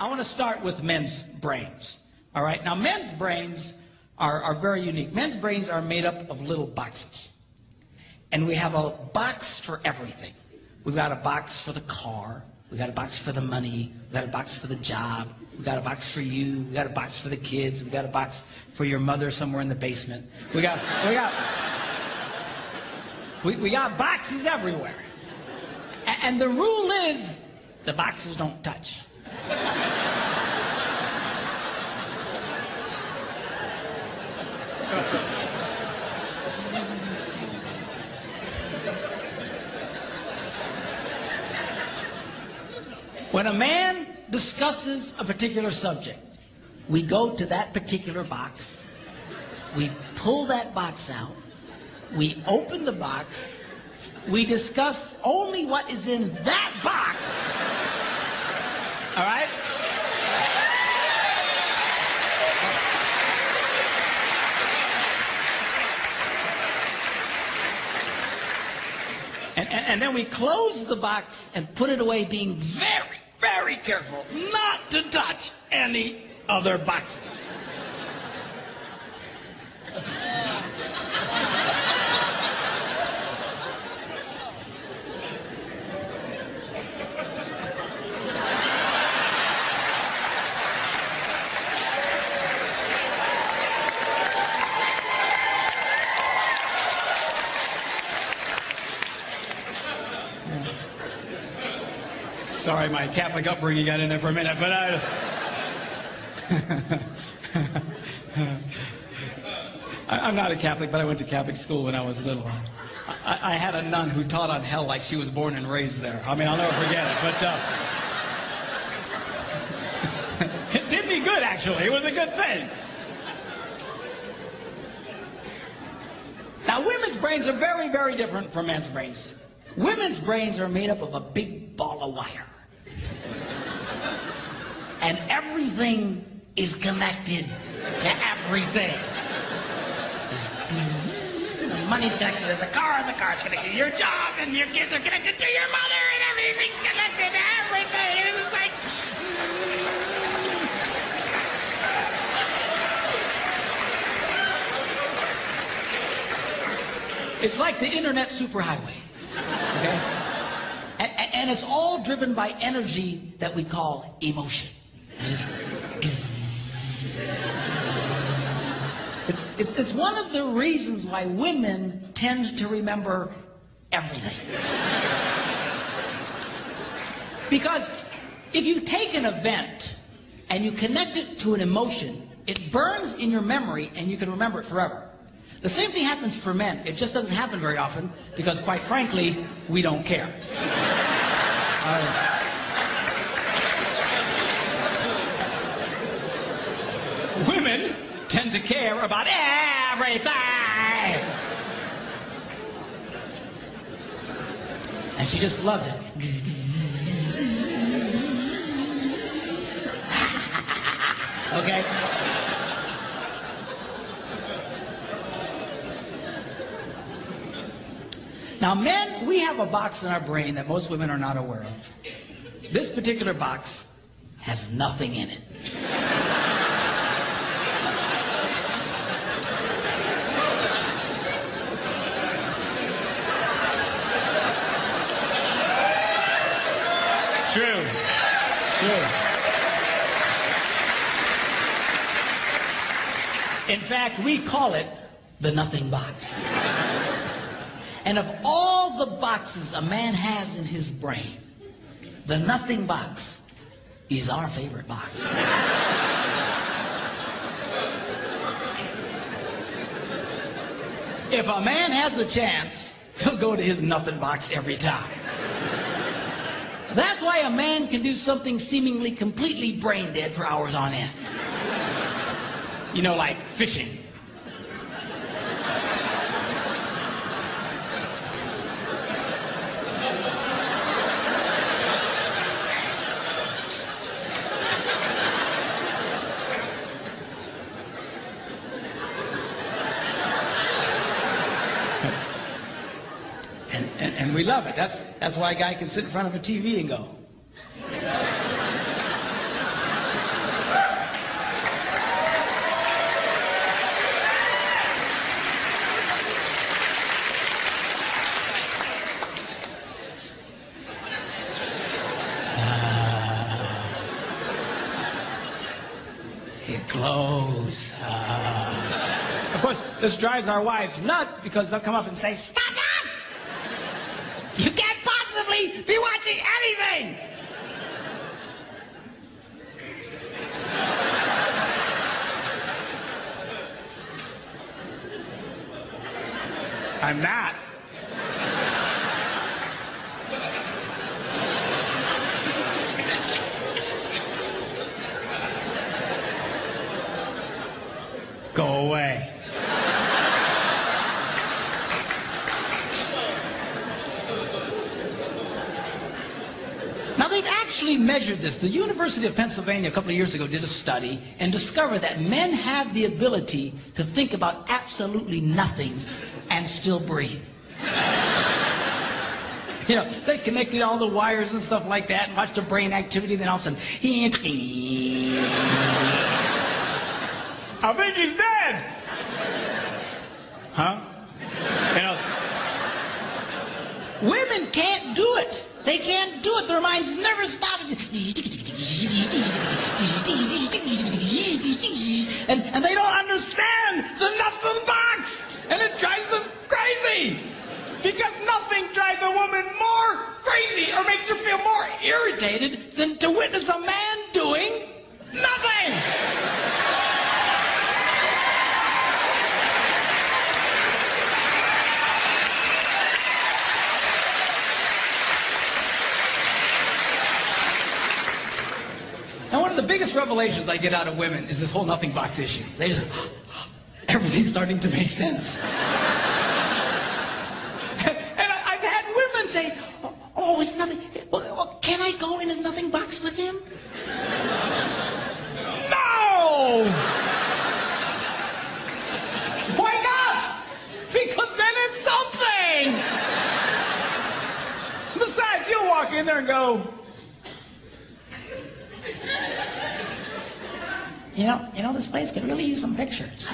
I want to start with men's brains. All right. Now, men's brains are very unique. Men's brains are made up of little boxes. And we have a box for everything. We've got a box for the car. We've got a box for the money. We've got a box for the job. We've got a box for you. We've got a box for the kids. We've got a box for your mother somewhere in the basement. We got boxes everywhere. And the rule is the boxes don't touch. When a man discusses a particular subject, we go to that particular box, we pull that box out, we open the box, we discuss only what is in that box. All right? And then we close the box and put it away, being very, very careful not to touch any other boxes. Sorry, my Catholic upbringing got in there for a minute, but I'm not a Catholic, but I went to Catholic school when I was little. I had a nun who taught on hell like she was born and raised there. I mean, I'll never forget it, but it did me good, actually. It was a good thing. Now, women's brains are very, very different from men's brains. Women's brains are made up of a big ball of wire. And everything is connected to everything. The money's connected to the car, and the car's connected to your job, and your kids are connected to your mother, and everything's connected to everything. And it's like... It's like the internet superhighway. Okay? And it's all driven by energy that we call emotion. It's one of the reasons why women tend to remember everything. Because if you take an event and you connect it to an emotion, it burns in your memory and you can remember it forever. The same thing happens for men. It just doesn't happen very often because, quite frankly, we don't care. Women tend to care about everything. And she just loves it. Okay? Now, men, we have a box in our brain that most women are not aware of. This particular box has nothing in it. It's true. It's true. In fact, we call it the nothing box. And of all the boxes a man has in his brain, the nothing box is our favorite box. If a man has a chance, he'll go to his nothing box every time. That's why a man can do something seemingly completely brain dead for hours on end. You know, like fishing. And we love it. That's why a guy can sit in front of a TV and go. close. Of course, this drives our wives nuts because they'll come up and say, "Stop that! You can't possibly be watching anything!" I'm not. Go away. Now, they've actually measured this. The University of Pennsylvania a couple of years ago did a study and discovered that men have the ability to think about absolutely nothing and still breathe. You know, they connected all the wires and stuff like that and watched the brain activity, then all of a sudden, I think he's dead. Huh? You know, women can't do it. They can't do it. Their minds never stop. And they don't understand the nothing box. And it drives them crazy. Because nothing drives a woman more crazy or makes her feel more irritated than to witness a man doing nothing. Now, one of the biggest revelations I get out of women is this whole nothing box issue. They just, everything's starting to make sense. And I've had women say, "Oh, it's nothing. Well, can I go in his nothing box with him?" No! Why not? Because then it's something. Besides, you'll walk in there and go, You know, this place could really use some pictures.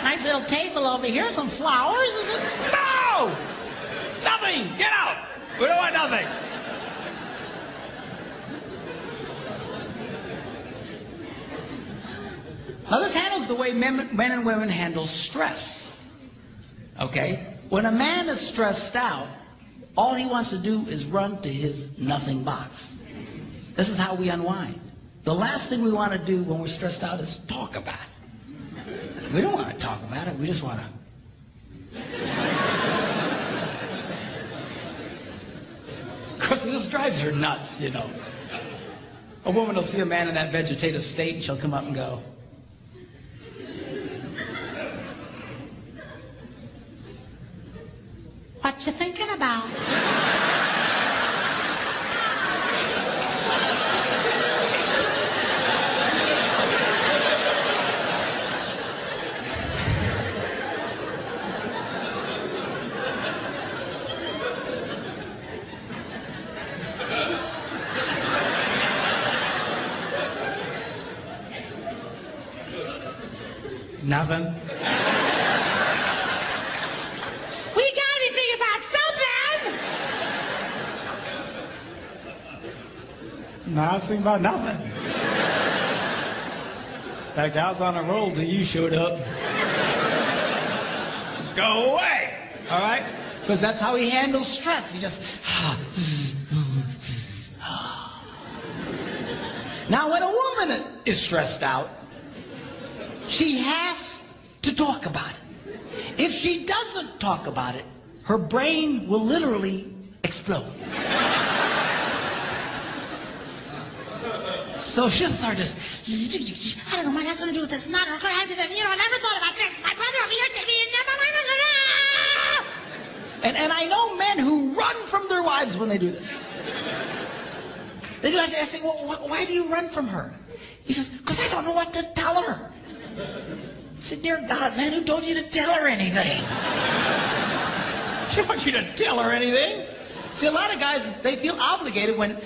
Nice little table over here, some flowers. Is it? No! Nothing! Get out! We don't want nothing. Now, this handles the way men and women handle stress. Okay? When a man is stressed out, all he wants to do is run to his nothing box. This is how we unwind. The last thing we want to do when we're stressed out is talk about it. We don't want to talk about it. We just want to. Of course, this drives her nuts, you know. A woman will see a man in that vegetative state and she'll come up and go, "What you thinking about?" Nothing. We got anything about something? No, I was thinking about nothing. In fact, I was on a roll till you showed up. Go away. All right? Because that's how he handles stress. He just. Now, when a woman is stressed out, she has to talk about it. If she doesn't talk about it, her brain will literally explode. So she'll start just, "I don't know, my husband to do with this, not, or I did that, I never thought about this. My brother over here said me, and I know men who run from their wives when they do this. They do. I say, "Well, why do you run from her?" He says, "Because I don't know what to tell her." I said, "Dear God, man, who told you to tell her anything?" She wants you to tell her anything. See, a lot of guys, they feel obligated when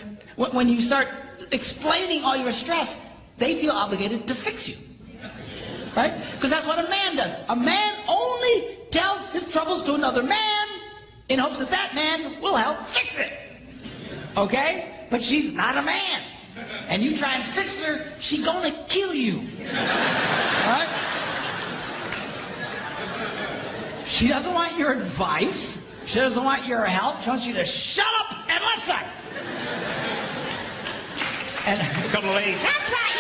you start explaining all your stress, they feel obligated to fix you. Right? Because that's what a man does. A man only tells his troubles to another man in hopes that that man will help fix it. Okay? But she's not a man. and you try and fix her, she gonna kill you. Right? She doesn't want your advice. She doesn't want your help. She wants you to shut up and listen. And a couple of ladies, that's right.